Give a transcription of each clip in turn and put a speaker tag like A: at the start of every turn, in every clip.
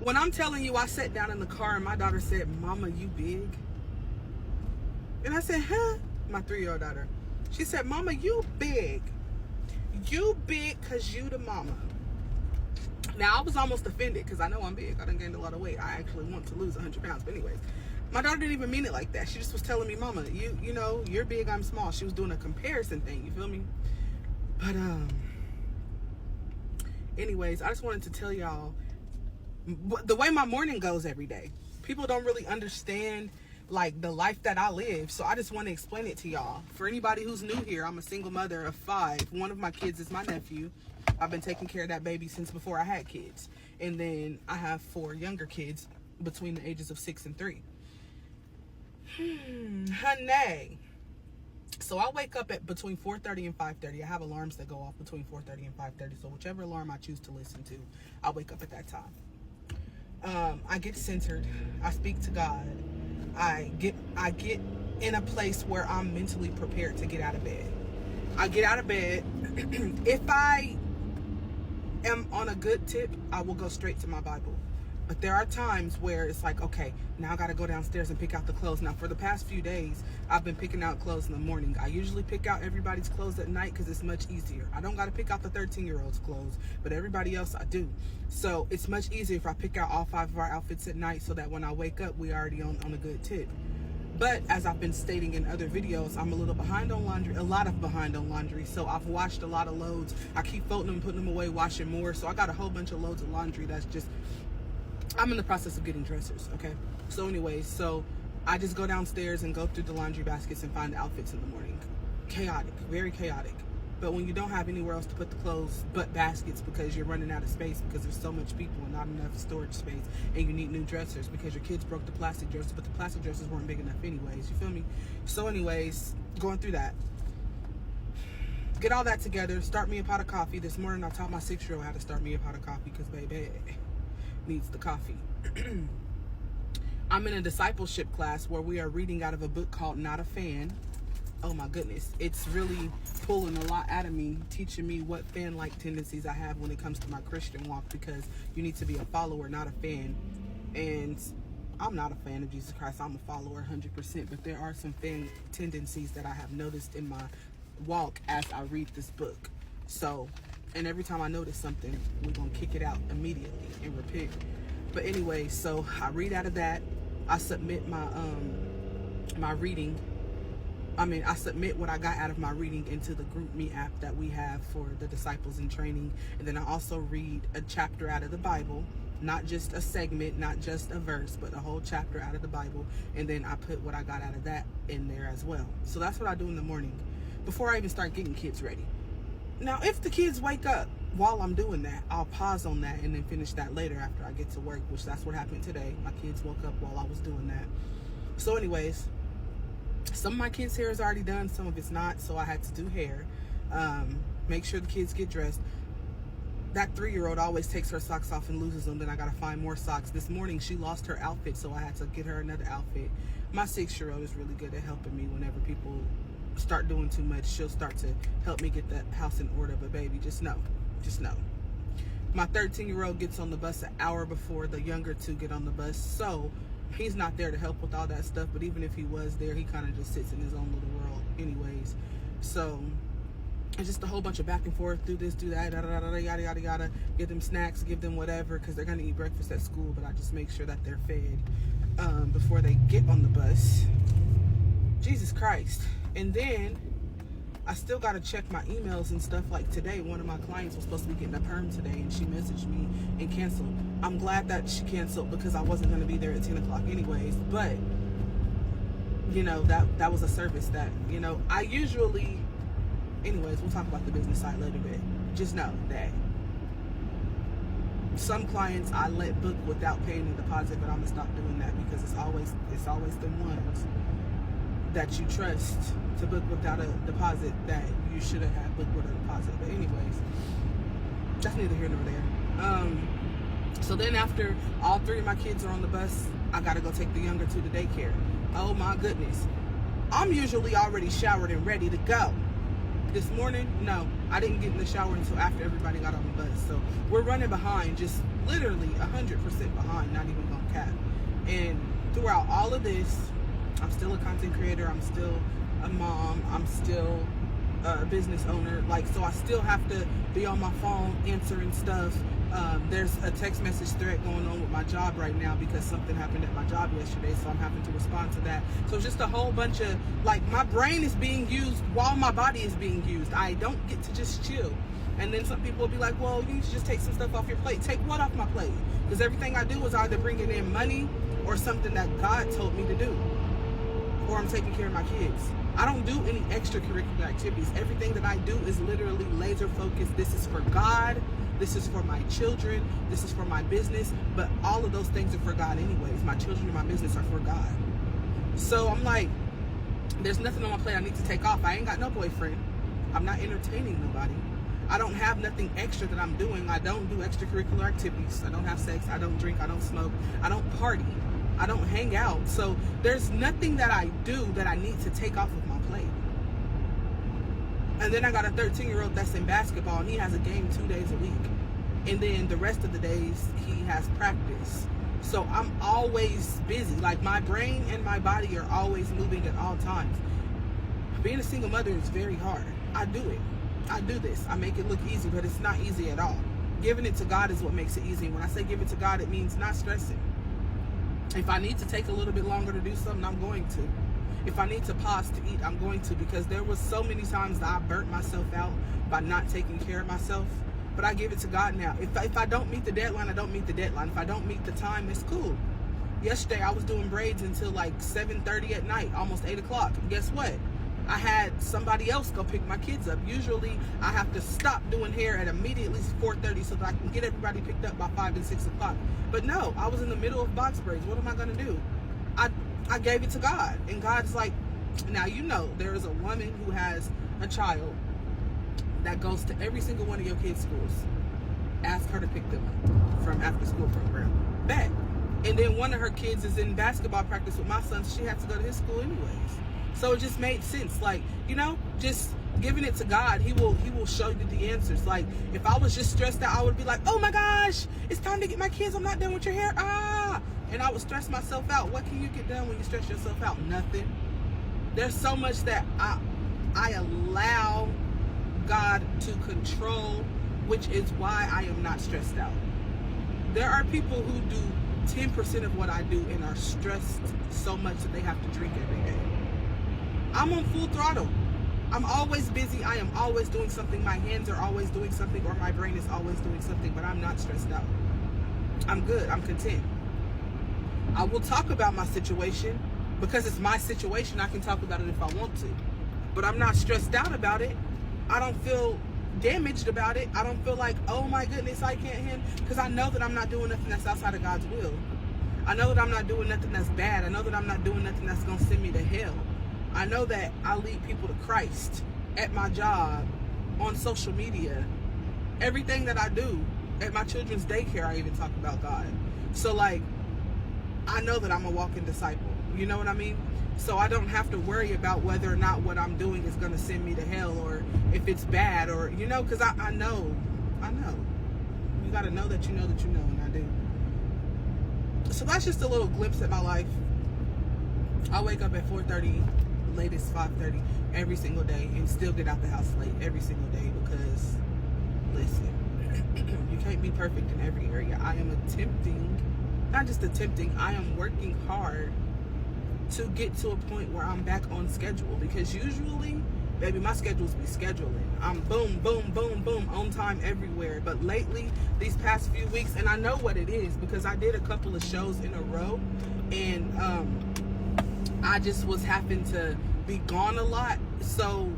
A: When I'm telling you, I sat down in the car and my daughter said, "Mama, you big?" And I said, "Huh?" My 3-year-old daughter. She said, "Mama, you big. You big because you the mama." Now, I was almost offended because I know I'm big. I done gained a lot of weight. I actually want to lose 100 pounds. But anyways, my daughter didn't even mean it like that. She just was telling me, "Mama, you know, you're big, I'm small." She was doing a comparison thing. You feel me? But anyways, I just wanted to tell y'all the way my morning goes every day. People don't really understand like the life that I live, so I just want to explain it to y'all. For anybody who's new here, I'm a single mother of 5. One of my kids is my nephew. I've been taking care of that baby since before I had kids, and then I have 4 younger kids between the ages of 6 and 3. Honey. So I wake up at between 4:30 and 5:30. I have alarms that go off between 4:30 and 5:30. So whichever alarm I choose to listen to, I wake up at that time. I get centered. I speak to God. I get in a place where I'm mentally prepared to get out of bed. I get out of bed. If I am on a good tip, I will go straight to my Bible. But there are times where it's like, okay, now I got to go downstairs and pick out the clothes. Now, for the past few days, I've been picking out clothes in the morning. I usually pick out everybody's clothes at night because it's much easier. I don't got to pick out the 13-year-old's clothes, but everybody else I do. So it's much easier if I pick out all 5 of our outfits at night so that when I wake up, we already on a good tip. But as I've been stating in other videos, I'm a little behind on laundry, a lot of behind on laundry. So I've washed a lot of loads. I keep folding them, putting them away, washing more. So I got a whole bunch of loads of laundry that's just, I'm in the process of getting dressers, okay? So anyways, so I just go downstairs and go through the laundry baskets and find the outfits in the morning. Chaotic, very chaotic. But when you don't have anywhere else to put the clothes but baskets because you're running out of space because there's so much people and not enough storage space, and you need new dressers because your kids broke the plastic dressers, but the plastic dressers weren't big enough anyways, you feel me? So anyways, going through that. Get all that together, start me a pot of coffee. This morning I taught my 6-year-old how to start me a pot of coffee because baby needs the coffee. I'm in a discipleship class where we are reading out of a book called Not a Fan. Oh my goodness, it's really pulling a lot out of me, teaching me what fan-like tendencies I have when it comes to my Christian walk, because you need to be a follower, not a fan. And I'm not a fan of Jesus Christ. I'm a follower 100%, but there are some fan tendencies that I have noticed in my walk as I read this book. So, and every time I notice something, we're gonna kick it out immediately and repent. But anyway, so I read out of that. I submit my I submit what I got out of my reading into the GroupMe app that we have for the disciples in training. And then I also read a chapter out of the Bible, not just a segment, not just a verse, but a whole chapter out of the Bible. And then I put what I got out of that in there as well. So that's what I do in the morning before I even start getting kids ready. Now, if the kids wake up while I'm doing that, I'll pause on that and then finish that later after I get to work, which that's what happened today. My kids woke up while I was doing that. So anyways, some of my kids' hair is already done, some of it's not, so I had to do hair. Make sure the kids get dressed. That 3-year-old always takes her socks off and loses them, then I gotta find more socks. This morning she lost her outfit, so I had to get her another outfit. My 6-year-old is really good at helping me whenever people start doing too much. She'll start to help me get the house in order, but baby, just know. My 13-year-old gets on the bus an hour before the younger 2 get on the bus, so he's not there to help with all that stuff. But even if he was there, he kind of just sits in his own little world anyways. So it's just a whole bunch of back and forth, do this, do that, yada yada, give them snacks, give them whatever, because they're gonna eat breakfast at school, but I just make sure that they're fed before they get on the bus. Jesus Christ. And then I still got to check my emails and stuff. Like today, one of my clients was supposed to be getting a perm today, and she messaged me and canceled. I'm glad that she canceled because I wasn't going to be there at 10 o'clock anyways. But, you know, that was a service that, you know, I usually, anyways, we'll talk about the business side later, but just know that some clients I let book without paying the deposit, but I'm going to stop doing that because it's always the ones that you trust to book without a deposit that you should have had booked with a deposit. But anyways, that's neither here nor there. So then after all 3 of my kids are on the bus, I gotta go take the younger 2 to daycare. Oh my goodness. I'm usually already showered and ready to go. This morning, no, I didn't get in the shower until after everybody got on the bus. So we're running behind, just literally 100% behind, not even gonna cap. And throughout all of this, I'm still a content creator, I'm still a mom, I'm still a business owner. Like, so I still have to be on my phone answering stuff. There's a text message thread going on with my job right now because something happened at my job yesterday, so I'm having to respond to that. So it's just a whole bunch of, like, my brain is being used while my body is being used. I don't get to just chill. And then some people will be like, well, you need to just take some stuff off your plate. Take what off my plate? Because everything I do is either bringing in money or something that God told me to do, or I'm taking care of my kids. I don't do any extracurricular activities. Everything that I do is literally laser focused. This is for God. This is for my children. This is for my business. But all of those things are for God anyways. My children and my business are for God. So I'm like, there's nothing on my plate I need to take off. I ain't got no boyfriend. I'm not entertaining nobody. I don't have nothing extra that I'm doing. I don't do extracurricular activities. I don't have sex. I don't drink. I don't smoke. I don't party. I don't hang out. So there's nothing that I do that I need to take off of my plate. And then I got a 13-year-old that's in basketball, and he has a game 2 days a week. And then the rest of the days he has practice. So I'm always busy. Like, my brain and my body are always moving at all times. Being a single mother is very hard. I do it. I do this. I make it look easy, but it's not easy at all. Giving it to God is what makes it easy. When I say give it to God, it means not stressing. If I need to take a little bit longer to do something, I'm going to. If I need to pause to eat, I'm going to, because there was so many times that I burnt myself out by not taking care of myself. But I give it to God now. If I don't meet the deadline, I don't meet the deadline. If I don't meet the time, it's cool. Yesterday, I was doing braids until like 7:30 at night, almost 8 o'clock. And guess what? I had somebody else go pick my kids up. Usually, I have to stop doing hair at immediately 4:30 so that I can get everybody picked up by 5 and 6 o'clock. But no, I was in the middle of box braids. What am I going to do? I gave it to God. And God's like, now, you know, there is a woman who has a child that goes to every single one of your kids' schools. Ask her to pick them up from after school program. Bet. And then one of her kids is in basketball practice with my son, so she had to go to his school anyways. So it just made sense. Like, you know, just giving it to God, he will show you the answers. Like, if I was just stressed out, I would be like, oh my gosh, it's time to get my kids. I'm not done with your hair. And I would stress myself out. What can you get done when you stress yourself out? Nothing. There's so much that I allow God to control, which is why I am not stressed out. There are people who do 10% of what I do and are stressed so much that they have to drink every day. I'm on full throttle. I'm always busy. I am always doing something. My hands are always doing something, or my brain is always doing something, but I'm not stressed out. I'm good. I'm content. I will talk about my situation because it's my situation. I can talk about it if I want to, but I'm not stressed out about it. I don't feel damaged about it. I don't feel like, oh my goodness, I can't handle, because I know that I'm not doing nothing that's outside of God's will. I know that I'm not doing nothing that's bad. I know that I'm not doing nothing that's going to send me to hell. I know that I lead people to Christ at my job, on social media. Everything that I do, at my children's daycare, I even talk about God. So, like, I know that I'm a walking disciple. You know what I mean? So I don't have to worry about whether or not what I'm doing is going to send me to hell, or if it's bad, or, you know, because I know. You got to know that you know that you know, and I do. So that's just a little glimpse at my life. I wake up at 4:30, latest 5:30 every single day, and still get out the house late every single day because, listen, you can't be perfect in every area. I am not just attempting, I am working hard to get to a point where I'm back on schedule, because usually, baby, my schedules be scheduling. I'm boom, boom, boom, boom, on time everywhere. But lately, these past few weeks, and I know what it is because I did a couple of shows in a row, and I just was having to be gone a lot. So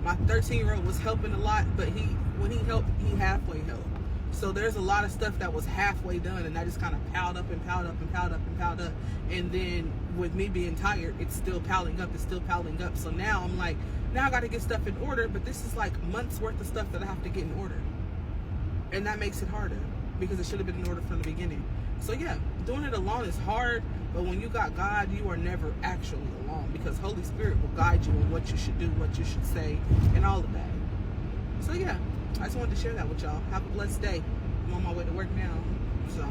A: my 13-year-old was helping a lot, but when he helped, he halfway helped. So there's a lot of stuff that was halfway done, and that just kind of piled up and piled up and piled up and piled up. And then with me being tired, it's still piling up. It's still piling up. So now I'm like, now I got to get stuff in order, but this is like months worth of stuff that I have to get in order. And that makes it harder because it should have been in order from the beginning. So yeah, doing it alone is hard, but when you got God, you are never actually alone, because Holy Spirit will guide you in what you should do, what you should say, and all of that. So yeah, I just wanted to share that with y'all. Have a blessed day. I'm on my way to work now. So